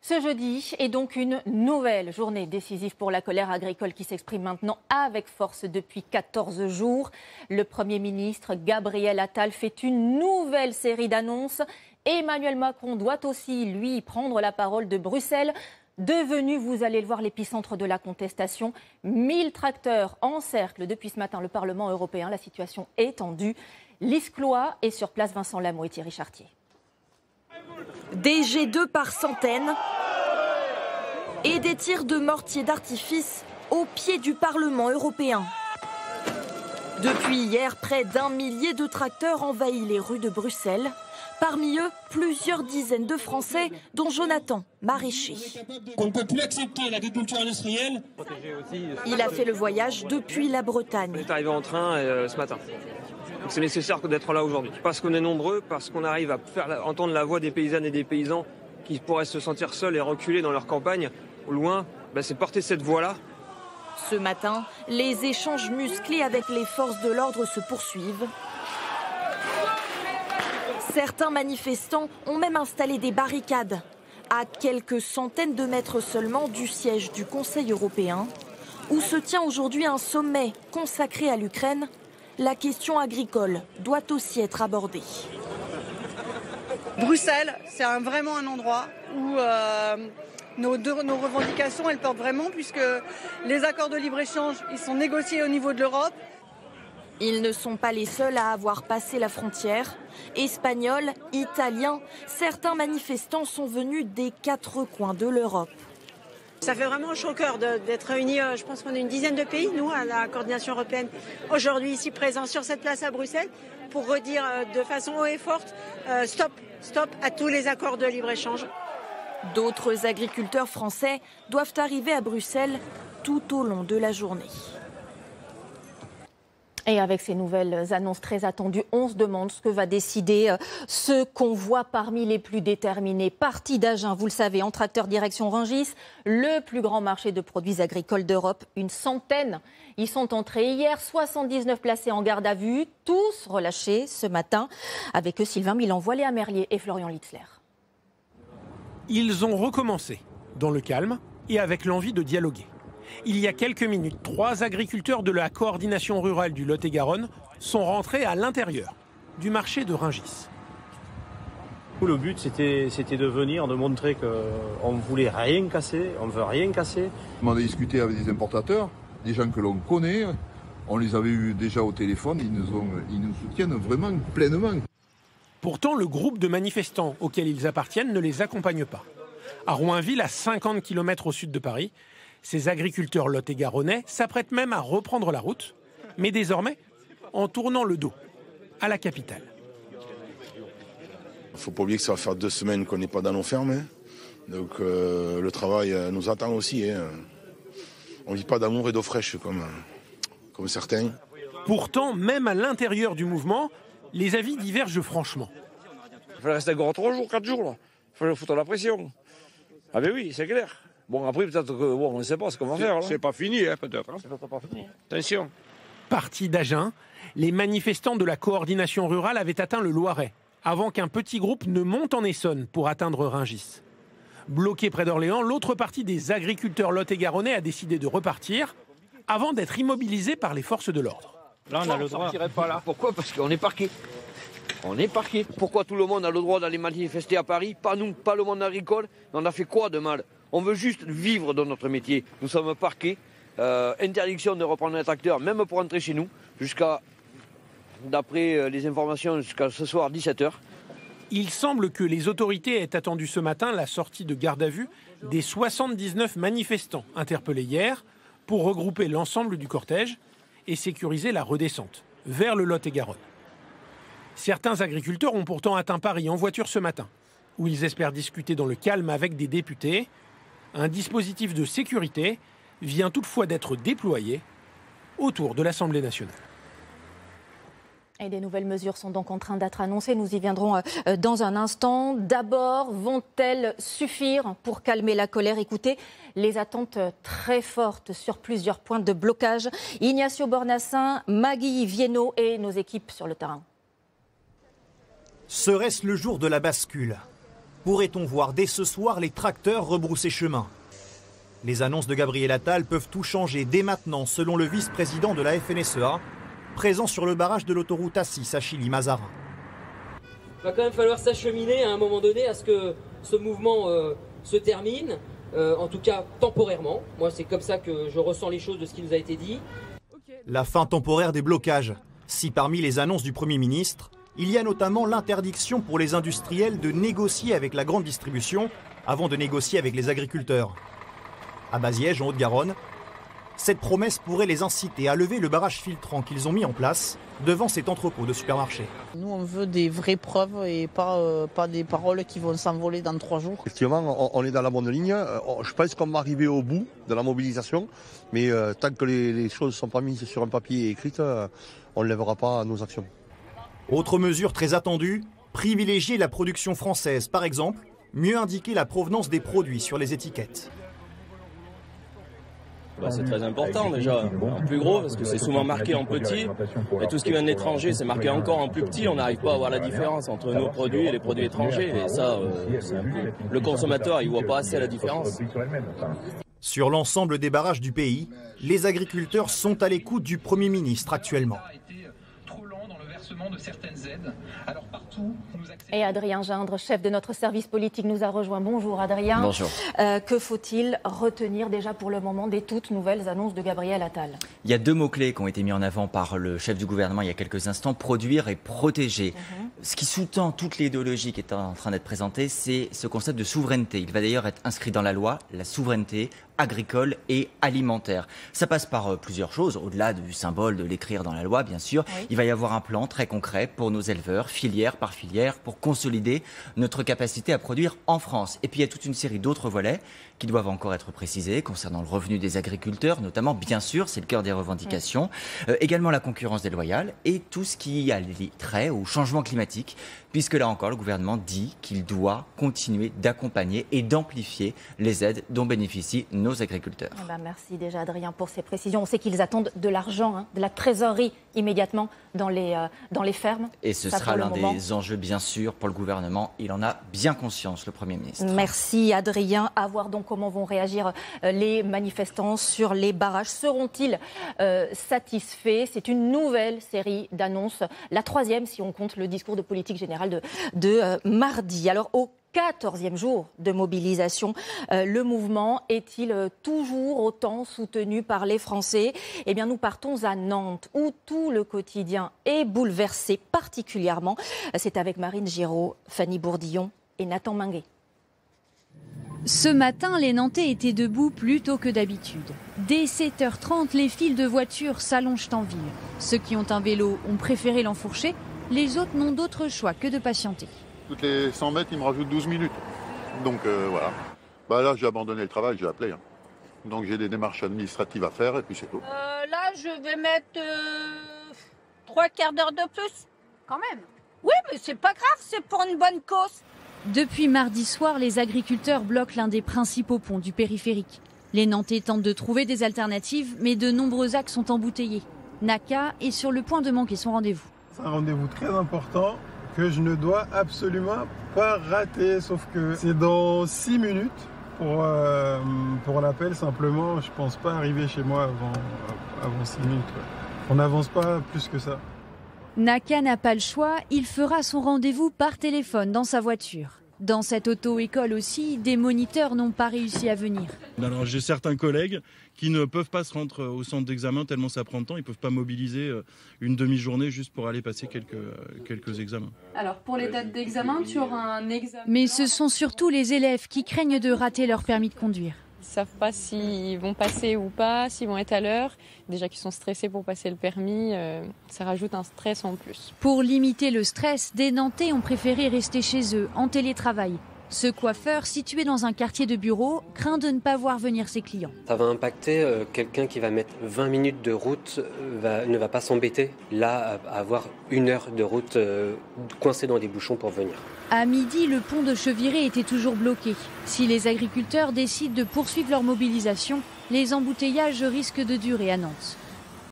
Ce jeudi est donc une nouvelle journée décisive pour la colère agricole qui s'exprime maintenant avec force depuis 14 jours. Le Premier ministre Gabriel Attal fait une nouvelle série d'annonces. Emmanuel Macron doit aussi, lui, prendre la parole de Bruxelles. Devenu, vous allez le voir, l'épicentre de la contestation. 1000 tracteurs encerclent depuis ce matin le Parlement européen. La situation est tendue. Lise Cloy est sur place, Vincent Lamot et Thierry Chartier. Des jets d'œufs par centaines et des tirs de mortiers d'artifice au pied du Parlement européen. Depuis hier, près d'1 millier de tracteurs envahissent les rues de Bruxelles. Parmi eux, plusieurs dizaines de Français, dont Jonathan, maraîcher. On ne peut plus accepter l'agriculture industrielle. Il a fait le voyage depuis la Bretagne. On est arrivé en train ce matin. Donc c'est nécessaire d'être là aujourd'hui. Parce qu'on est nombreux, parce qu'on arrive à faire entendre la voix des paysannes et des paysans qui pourraient se sentir seuls et reculés dans leur campagne, au loin, c'est porter cette voix-là. Ce matin, les échanges musclés avec les forces de l'ordre se poursuivent. Certains manifestants ont même installé des barricades à quelques centaines de mètres seulement du siège du Conseil européen, où se tient aujourd'hui un sommet consacré à l'Ukraine. La question agricole doit aussi être abordée. Bruxelles, c'est vraiment un endroit où nos revendications, elles portent vraiment, puisque les accords de libre-échange, ils sont négociés au niveau de l'Europe. Ils ne sont pas les seuls à avoir passé la frontière. Espagnols, Italiens, certains manifestants sont venus des 4 coins de l'Europe. Ça fait vraiment chaud au cœur d'être réunis. Je pense qu'on est une dizaine de pays, nous, à la coordination européenne, aujourd'hui ici présents sur cette place à Bruxelles, pour redire de façon haut et forte, stop à tous les accords de libre-échange. D'autres agriculteurs français doivent arriver à Bruxelles tout au long de la journée. Et avec ces nouvelles annonces très attendues, on se demande ce que va décider ce qu'on voit parmi les plus déterminés. Parti d'Agen, vous le savez, en tracteur direction Rungis, le plus grand marché de produits agricoles d'Europe. Une centaine y sont entrés hier, 79 placés en garde à vue, tous relâchés ce matin. Avec eux, Sylvain Milan-Voilé à Merlier et Florian Litzler. Ils ont recommencé, dans le calme et avec l'envie de dialoguer. Il y a quelques minutes, 3 agriculteurs de la coordination rurale du Lot-et-Garonne sont rentrés à l'intérieur du marché de Rungis. Le but, c'était de venir, de montrer qu'on ne voulait rien casser, on ne veut rien casser. On a discuté avec des importateurs, des gens que l'on connaît, on les avait eus déjà au téléphone, ils nous soutiennent vraiment pleinement. Pourtant, le groupe de manifestants auquel ils appartiennent ne les accompagne pas. À Roinville, à 50 km au sud de Paris, ces agriculteurs lot-et-garonnais s'apprêtent même à reprendre la route, mais désormais en tournant le dos à la capitale. Il ne faut pas oublier que ça va faire 2 semaines qu'on n'est pas dans nos fermes. Hein. Donc le travail nous attend aussi. Hein. On ne vit pas d'amour et d'eau fraîche comme certains. Pourtant, même à l'intérieur du mouvement, les avis divergent franchement. Il fallait rester encore 3 jours, 4 jours. Là. Il fallait foutre la pression. Ah ben oui, c'est clair. Bon, après, peut-être on ne sait pas ce qu'on va faire. C'est pas fini, hein, peut-être. C'est peut-être pas fini. Attention. Partis d'Agen, les manifestants de la coordination rurale avaient atteint le Loiret, avant qu'un petit groupe ne monte en Essonne pour atteindre Rungis. Bloqué près d'Orléans, l'autre partie des agriculteurs lot-et-garonnais a décidé de repartir, avant d'être immobilisé par les forces de l'ordre. Là, on a le droit. Pas là. Pourquoi ? Parce qu'on est parqués. On est parqués. Pourquoi tout le monde a le droit d'aller manifester à Paris ? Pas nous, pas le monde agricole. On a fait quoi de mal ? On veut juste vivre dans notre métier. Nous sommes parqués. Interdiction de reprendre un tracteur, même pour entrer chez nous, d'après les informations, jusqu'à ce soir 17h. Il semble que les autorités aient attendu ce matin la sortie de garde à vue des 79 manifestants interpellés hier pour regrouper l'ensemble du cortège et sécuriser la redescente vers le Lot-et-Garonne. Certains agriculteurs ont pourtant atteint Paris en voiture ce matin, où ils espèrent discuter dans le calme avec des députés. Un dispositif de sécurité vient toutefois d'être déployé autour de l'Assemblée nationale. Et des nouvelles mesures sont donc en train d'être annoncées. Nous y viendrons dans un instant. D'abord, vont-elles suffire pour calmer la colère ? Écoutez, les attentes très fortes sur plusieurs points de blocage. Ignacio Bornassin, Maggie Viennot et nos équipes sur le terrain. Serait-ce le jour de la bascule ? Pourrait-on voir dès ce soir les tracteurs rebrousser chemin? Les annonces de Gabriel Attal peuvent tout changer dès maintenant, selon le vice-président de la FNSEA, présent sur le barrage de l'autoroute A6 à Chilly-Mazarin. Il va quand même falloir s'acheminer à un moment donné à ce que ce mouvement se termine, en tout cas temporairement. Moi, c'est comme ça que je ressens les choses de ce qui nous a été dit. La fin temporaire des blocages. Si parmi les annonces du Premier ministre, il y a notamment l'interdiction pour les industriels de négocier avec la grande distribution avant de négocier avec les agriculteurs. À Baziège, en Haute-Garonne, cette promesse pourrait les inciter à lever le barrage filtrant qu'ils ont mis en place devant cet entrepôt de supermarché. Nous, on veut des vraies preuves et pas des paroles qui vont s'envoler dans 3 jours. Effectivement, on est dans la bonne ligne. Je pense qu'on va arriver au bout de la mobilisation. Mais tant que les choses ne sont pas mises sur un papier et écrites, on ne lèvera pas nos actions. Autre mesure très attendue, privilégier la production française. Par exemple, mieux indiquer la provenance des produits sur les étiquettes. C'est très important déjà, en plus gros, parce que c'est souvent marqué en petit, et tout ce qui vient de l'étranger, c'est marqué encore en plus petit, on n'arrive pas à voir la différence entre nos produits et les produits étrangers, et ça, le consommateur, il ne voit pas assez la différence. Sur l'ensemble des barrages du pays, les agriculteurs sont à l'écoute du Premier ministre actuellement. De certaines aides. Et Adrien Gindre, chef de notre service politique, nous a rejoint. Bonjour Adrien. Bonjour. Que faut-il retenir déjà pour le moment des toutes nouvelles annonces de Gabriel Attal? Il y a 2 mots-clés qui ont été mis en avant par le chef du gouvernement il y a quelques instants, produire et protéger. Ce qui sous-tend toute l'idéologie qui est en train d'être présentée, c'est ce concept de souveraineté. Il va d'ailleurs être inscrit dans la loi, la souveraineté agricole et alimentaire. Ça passe par plusieurs choses, au-delà du symbole de l'écrire dans la loi, bien sûr. Oui. Il va y avoir un plan très concret pour nos éleveurs, filière par filière, pour consolider notre capacité à produire en France. Et puis il y a toute une série d'autres volets qui doivent encore être précisés concernant le revenu des agriculteurs, notamment, bien sûr, c'est le cœur des revendications, également la concurrence déloyale et tout ce qui a trait au changement climatique, puisque là encore, le gouvernement dit qu'il doit continuer d'accompagner et d'amplifier les aides dont bénéficient nos agriculteurs. Merci déjà Adrien pour ces précisions. On sait qu'ils attendent de l'argent, de la trésorerie immédiatement dans les fermes. Et ce sera l'un des enjeux, bien sûr, pour le gouvernement. Il en a bien conscience, le Premier ministre. Merci Adrien. À voir donc comment vont réagir les manifestants sur les barrages. Seront-ils satisfaits? C'est une nouvelle série d'annonces, la 3e si on compte le discours de politique générale de mardi. Alors au 14e jour de mobilisation, le mouvement est-il toujours autant soutenu par les Français? Eh bien, nous partons à Nantes, où tout le quotidien est bouleversé particulièrement. C'est avec Marine Giraud, Fanny Bourdillon et Nathan Minguet. Ce matin, les Nantais étaient debout plus tôt que d'habitude. Dès 7h30, les files de voitures s'allongent en ville. Ceux qui ont un vélo ont préféré l'enfourcher, les autres n'ont d'autre choix que de patienter. Toutes les 100 mètres, ils me rajoutent 12 minutes. Donc voilà. Là, j'ai abandonné le travail, j'ai appelé. Donc j'ai des démarches administratives à faire et puis c'est tout. Là, je vais mettre 3 quarts d'heure de plus. Quand même. Oui, mais c'est pas grave, c'est pour une bonne cause. Depuis mardi soir, les agriculteurs bloquent l'un des principaux ponts du périphérique. Les Nantais tentent de trouver des alternatives, mais de nombreux axes sont embouteillés. Naka est sur le point de manquer son rendez-vous. C'est un rendez-vous très important que je ne dois absolument pas rater, sauf que c'est dans 6 minutes pour l'appel. Simplement, je pense pas arriver chez moi avant 6 minutes. On n'avance pas plus que ça. Naka n'a pas le choix, il fera son rendez-vous par téléphone dans sa voiture. Dans cette auto-école aussi, des moniteurs n'ont pas réussi à venir. Alors j'ai certains collègues qui ne peuvent pas se rendre au centre d'examen tellement ça prend de temps. Ils ne peuvent pas mobiliser une demi-journée juste pour aller passer quelques examens. Alors pour les dates d'examen, tu auras un examen. Mais ce sont surtout les élèves qui craignent de rater leur permis de conduire. Ils ne savent pas s'ils vont passer ou pas, s'ils vont être à l'heure. Déjà qu'ils sont stressés pour passer le permis, ça rajoute un stress en plus. Pour limiter le stress, des Nantais ont préféré rester chez eux, en télétravail. Ce coiffeur, situé dans un quartier de bureau, craint de ne pas voir venir ses clients. Ça va impacter quelqu'un qui va mettre 20 minutes de route, ne va pas s'embêter là à avoir 1 heure de route coincée dans des bouchons pour venir. À midi, le pont de Cheviré était toujours bloqué. Si les agriculteurs décident de poursuivre leur mobilisation, les embouteillages risquent de durer à Nantes.